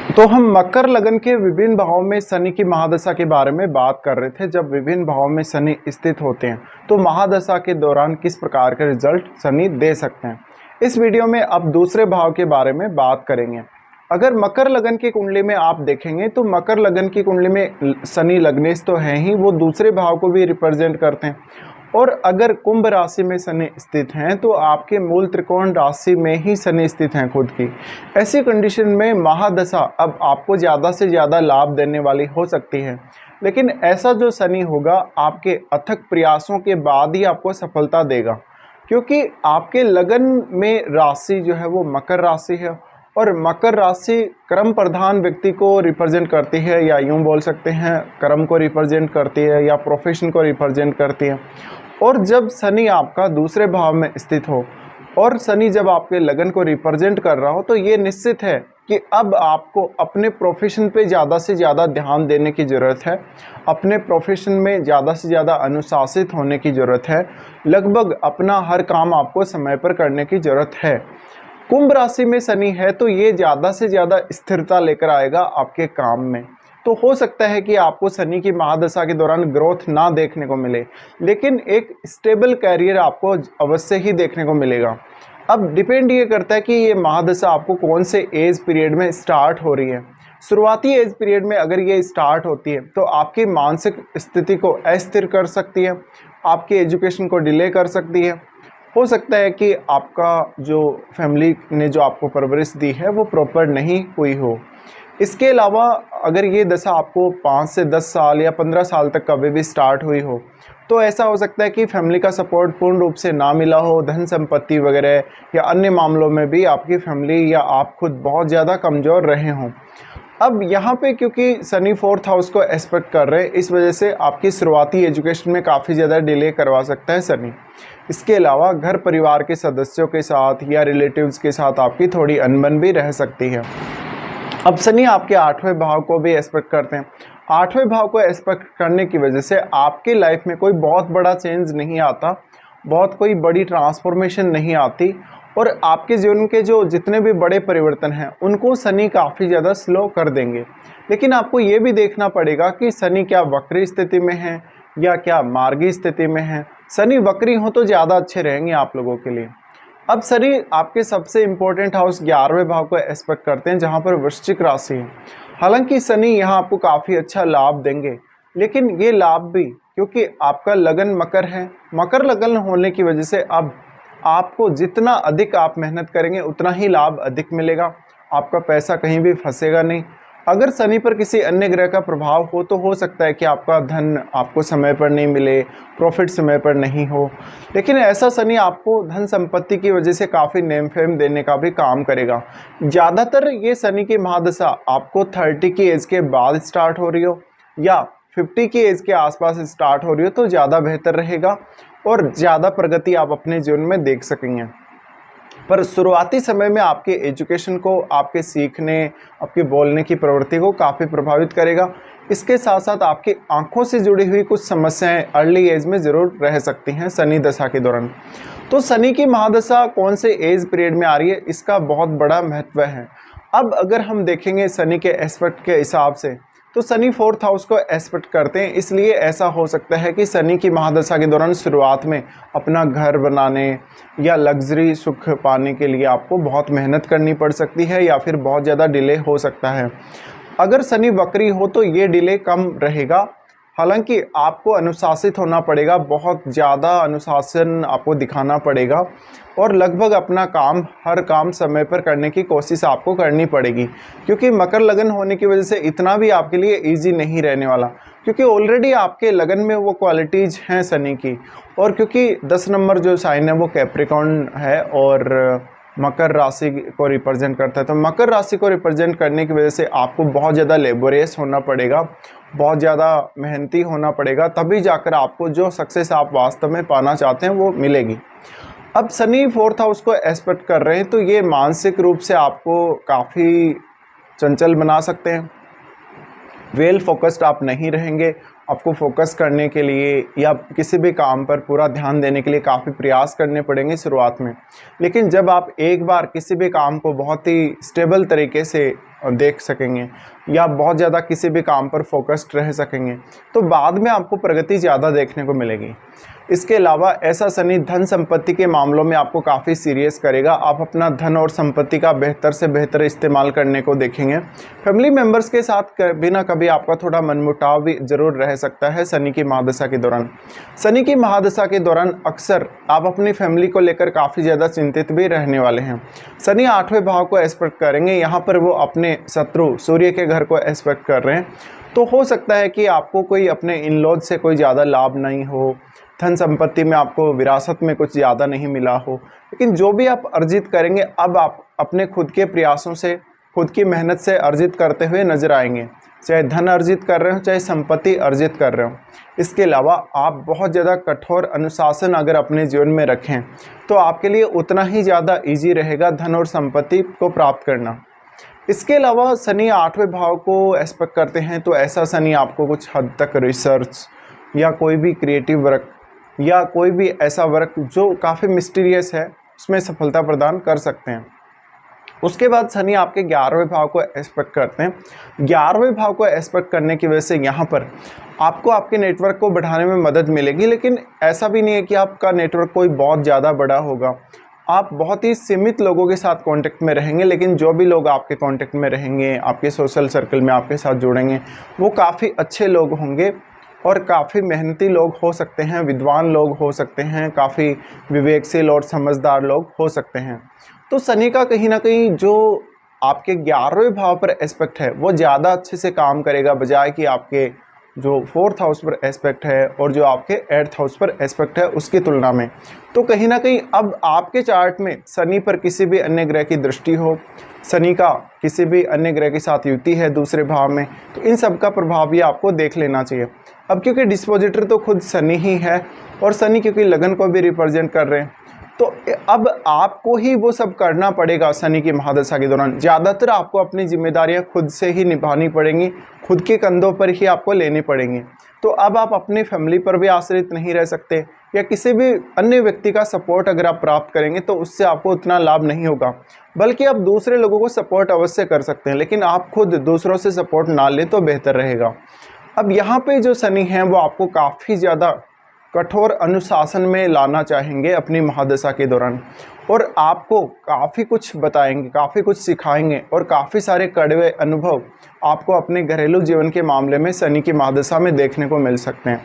तो हम मकर लगन के विभिन्न भावों में शनि की महादशा के बारे में बात कर रहे थे। जब विभिन्न भावों में शनि स्थित होते हैं तो महादशा के दौरान किस प्रकार के रिजल्ट शनि दे सकते हैं। इस वीडियो में अब दूसरे भाव के बारे में बात करेंगे। अगर मकर लगन की कुंडली में आप देखेंगे तो मकर लगन की कुंडली में शनि लग्नेश तो है ही, वो दूसरे भाव को भी रिप्रेजेंट करते हैं। और अगर कुंभ राशि में शनि स्थित हैं तो आपके मूल त्रिकोण राशि में ही शनि स्थित हैं खुद की। ऐसी कंडीशन में महादशा अब आपको ज़्यादा से ज़्यादा लाभ देने वाली हो सकती है, लेकिन ऐसा जो शनि होगा आपके अथक प्रयासों के बाद ही आपको सफलता देगा, क्योंकि आपके लगन में राशि जो है वो मकर राशि है। और मकर राशि कर्म प्रधान व्यक्ति को रिप्रेजेंट करती है, या यूं बोल सकते हैं कर्म को रिप्रेजेंट करती है या प्रोफेशन को रिप्रेजेंट करती है। और जब शनि आपका दूसरे भाव में स्थित हो और शनि जब आपके लगन को रिप्रेजेंट कर रहा हो तो ये निश्चित है कि अब आपको अपने प्रोफेशन पे ज़्यादा से ज़्यादा ध्यान देने की ज़रूरत है, अपने प्रोफेशन में ज़्यादा से ज़्यादा अनुशासित होने की ज़रूरत है, लगभग अपना हर काम आपको समय पर करने की ज़रूरत है। कुंभ राशि में शनि है तो ये ज़्यादा से ज़्यादा स्थिरता लेकर आएगा आपके काम में। तो हो सकता है कि आपको शनि की महादशा के दौरान ग्रोथ ना देखने को मिले, लेकिन एक स्टेबल कैरियर आपको अवश्य ही देखने को मिलेगा। अब डिपेंड ये करता है कि ये महादशा आपको कौन से एज पीरियड में स्टार्ट हो रही है। शुरुआती एज पीरियड में अगर ये स्टार्ट होती है तो आपकी मानसिक स्थिति को अस्थिर कर सकती है, आपकी एजुकेशन को डिले कर सकती है। हो सकता है कि आपका जो फैमिली ने जो आपको परवरिश दी है वो प्रॉपर नहीं हुई हो। इसके अलावा अगर ये दशा आपको 5 से 10 साल या 15 साल तक कभी भी स्टार्ट हुई हो तो ऐसा हो सकता है कि फैमिली का सपोर्ट पूर्ण रूप से ना मिला हो, धन संपत्ति वगैरह या अन्य मामलों में भी आपकी फैमिली या आप खुद बहुत ज़्यादा कमज़ोर रहे हों। अब यहाँ पे क्योंकि शनि 4th हाउस को एस्पेक्ट कर रहे हैं, इस वजह से आपकी शुरुआती एजुकेशन में काफ़ी ज़्यादा डिले करवा सकता है शनि। इसके अलावा घर परिवार के सदस्यों के साथ या रिलेटिव्स के साथ आपकी थोड़ी अनबन भी रह सकती है। अब शनि आपके 8वें भाव को भी एस्पेक्ट करते हैं। 8वें भाव को एस्पेक्ट करने की वजह से आपकी लाइफ में कोई बहुत बड़ा चेंज नहीं आता, बहुत कोई बड़ी ट्रांसफॉर्मेशन नहीं आती, और आपके जीवन के जो जितने भी बड़े परिवर्तन हैं उनको शनि काफ़ी ज़्यादा स्लो कर देंगे। लेकिन आपको ये भी देखना पड़ेगा कि शनि क्या वक्री स्थिति में है या क्या मार्गी स्थिति में है। शनि वक्री हो तो ज़्यादा अच्छे रहेंगे आप लोगों के लिए। अब शनि आपके सबसे इम्पोर्टेंट हाउस 11वें भाव को एस्पेक्ट करते हैं, जहाँ पर वृश्चिक राशि है। हालांकि शनि यहाँ आपको काफ़ी अच्छा लाभ देंगे, लेकिन ये लाभ भी क्योंकि आपका लगन मकर है, मकर लगन होने की वजह से अब आपको जितना अधिक आप मेहनत करेंगे उतना ही लाभ अधिक मिलेगा, आपका पैसा कहीं भी फंसेगा नहीं। अगर शनि पर किसी अन्य ग्रह का प्रभाव हो तो हो सकता है कि आपका धन आपको समय पर नहीं मिले, प्रॉफिट समय पर नहीं हो, लेकिन ऐसा शनि आपको धन संपत्ति की वजह से काफ़ी नेम फेम देने का भी काम करेगा। ज़्यादातर ये शनि की महादशा आपको 30 की एज के बाद स्टार्ट हो रही हो या 50 की एज के आसपास स्टार्ट हो रही हो तो ज़्यादा बेहतर रहेगा और ज़्यादा प्रगति आप अपने जीवन में देख सकेंगे। पर शुरुआती समय में आपके एजुकेशन को, आपके सीखने, आपके बोलने की प्रवृत्ति को काफ़ी प्रभावित करेगा। इसके साथ साथ आपकी आंखों से जुड़ी हुई कुछ समस्याएं अर्ली एज में ज़रूर रह सकती हैं शनि दशा के दौरान। तो शनि की महादशा कौन से एज पीरियड में आ रही है, इसका बहुत बड़ा महत्व है। अब अगर हम देखेंगे शनि के एस्पेक्ट के हिसाब से तो शनि 4th हाउस को एस्पेक्ट करते हैं, इसलिए ऐसा हो सकता है कि शनि की महादशा के दौरान शुरुआत में अपना घर बनाने या लग्जरी सुख पाने के लिए आपको बहुत मेहनत करनी पड़ सकती है या फिर बहुत ज़्यादा डिले हो सकता है। अगर शनि वक्री हो तो ये डिले कम रहेगा। हालांकि आपको अनुशासित होना पड़ेगा, बहुत ज़्यादा अनुशासन आपको दिखाना पड़ेगा और लगभग अपना काम, हर काम समय पर करने की कोशिश आपको करनी पड़ेगी, क्योंकि मकर लगन होने की वजह से इतना भी आपके लिए इजी नहीं रहने वाला, क्योंकि ऑलरेडी आपके लगन में वो क्वालिटीज़ हैं शनि की। और क्योंकि 10 नंबर जो साइन है वो कैप्रिकॉर्न है और मकर राशि को रिप्रेजेंट करता है, तो मकर राशि को रिप्रेजेंट करने की वजह से आपको बहुत ज़्यादा लेबोरियस होना पड़ेगा, बहुत ज़्यादा मेहनती होना पड़ेगा, तभी जाकर आपको जो सक्सेस आप वास्तव में पाना चाहते हैं वो मिलेगी। अब शनि 4th हाउस को एस्पेक्ट कर रहे हैं तो ये मानसिक रूप से आपको काफ़ी चंचल बना सकते हैं। वेल फोकस्ड आप नहीं रहेंगे, आपको फोकस करने के लिए या किसी भी काम पर पूरा ध्यान देने के लिए काफ़ी प्रयास करने पड़ेंगे शुरुआत में। लेकिन जब आप एक बार किसी भी काम को बहुत ही स्टेबल तरीके से देख सकेंगे या बहुत ज़्यादा किसी भी काम पर फोकस्ड रह सकेंगे, तो बाद में आपको प्रगति ज़्यादा देखने को मिलेगी। इसके अलावा ऐसा शनि धन संपत्ति के मामलों में आपको काफ़ी सीरियस करेगा। आप अपना धन और संपत्ति का बेहतर से बेहतर इस्तेमाल करने को देखेंगे। फैमिली मेंबर्स के साथ कभी ना कभी आपका थोड़ा मनमुटाव भी जरूर रह सकता है शनि की महादशा के दौरान। शनि की महादशा के दौरान अक्सर आप अपनी फैमिली को लेकर काफ़ी ज़्यादा चिंतित भी रहने वाले हैं। शनि 8वें भाव को एस्पेक्ट करेंगे, यहाँ पर वो अपने शत्रु सूर्य के घर को एस्पेक्ट कर रहे हैं, तो हो सकता है कि आपको कोई अपने इन लॉज से कोई ज़्यादा लाभ नहीं हो, धन संपत्ति में आपको विरासत में कुछ ज़्यादा नहीं मिला हो, लेकिन जो भी आप अर्जित करेंगे अब आप अपने खुद के प्रयासों से, खुद की मेहनत से अर्जित करते हुए नजर आएंगे, चाहे धन अर्जित कर रहे हो चाहे संपत्ति अर्जित कर रहे हो। इसके अलावा आप बहुत ज़्यादा कठोर अनुशासन अगर अपने जीवन में रखें तो आपके लिए उतना ही ज़्यादा ईजी रहेगा धन और संपत्ति को प्राप्त करना। इसके अलावा शनि 8वें भाव को एस्पेक्ट करते हैं, तो ऐसा शनि आपको कुछ हद तक रिसर्च या कोई भी क्रिएटिव वर्क या कोई भी ऐसा वर्क जो काफ़ी मिस्टीरियस है उसमें सफलता प्रदान कर सकते हैं। उसके बाद शनि आपके 11वें भाव को एस्पेक्ट करते हैं। 11वें भाव को एस्पेक्ट करने की वजह से यहाँ पर आपको आपके नेटवर्क को बढ़ाने में मदद मिलेगी, लेकिन ऐसा भी नहीं है कि आपका नेटवर्क कोई बहुत ज़्यादा बड़ा होगा। आप बहुत ही सीमित लोगों के साथ कांटेक्ट में रहेंगे, लेकिन जो भी लोग आपके कांटेक्ट में रहेंगे, आपके सोशल सर्कल में आपके साथ जुड़ेंगे, वो काफ़ी अच्छे लोग होंगे और काफ़ी मेहनती लोग हो सकते हैं, विद्वान लोग हो सकते हैं, काफ़ी विवेकशील और समझदार लोग हो सकते हैं। तो शनि का कहीं ना कहीं जो आपके 11वें भाव पर एस्पेक्ट है वो ज़्यादा अच्छे से काम करेगा, बजाय कि आपके जो 4th हाउस पर एस्पेक्ट है और जो आपके 8th हाउस पर एस्पेक्ट है उसकी तुलना में। तो कहीं ना कहीं अब आपके चार्ट में शनि पर किसी भी अन्य ग्रह की दृष्टि हो, शनि का किसी भी अन्य ग्रह के साथ युति है दूसरे भाव में, तो इन सब का प्रभाव भी आपको देख लेना चाहिए। अब क्योंकि डिस्पोजिटर तो खुद शनि ही है और शनि क्योंकि लगन को भी रिप्रेजेंट कर रहे हैं, तो अब आपको ही वो सब करना पड़ेगा। शनि की महादशा के दौरान ज़्यादातर आपको अपनी जिम्मेदारियां खुद से ही निभानी पड़ेंगी, खुद के कंधों पर ही आपको लेनी पड़ेंगी। तो अब आप अपनी फैमिली पर भी आश्रित नहीं रह सकते, या किसी भी अन्य व्यक्ति का सपोर्ट अगर आप प्राप्त करेंगे तो उससे आपको उतना लाभ नहीं होगा, बल्कि आप दूसरे लोगों को सपोर्ट अवश्य कर सकते हैं, लेकिन आप खुद दूसरों से सपोर्ट ना लें तो बेहतर रहेगा। अब यहाँ पे जो शनि हैं वो आपको काफ़ी ज़्यादा कठोर अनुशासन में लाना चाहेंगे अपनी महादशा के दौरान, और आपको काफ़ी कुछ बताएंगे, काफ़ी कुछ सिखाएंगे और काफ़ी सारे कड़वे अनुभव आपको अपने घरेलू जीवन के मामले में शनि की महादशा में देखने को मिल सकते हैं।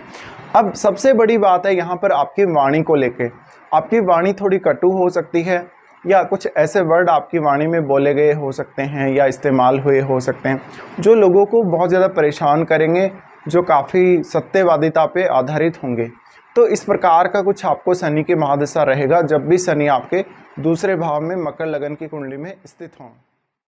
अब सबसे बड़ी बात है यहाँ पर आपकी वाणी को लेके, आपकी वाणी थोड़ी कटु हो सकती है, या कुछ ऐसे वर्ड आपकी वाणी में बोले गए हो सकते हैं या इस्तेमाल हुए हो सकते हैं जो लोगों को बहुत ज़्यादा परेशान करेंगे, जो काफ़ी सत्यवादिता पे आधारित होंगे। तो इस प्रकार का कुछ आपको शनि की महादशा रहेगा जब भी शनि आपके दूसरे भाव में मकर लगन की कुंडली में स्थित हों।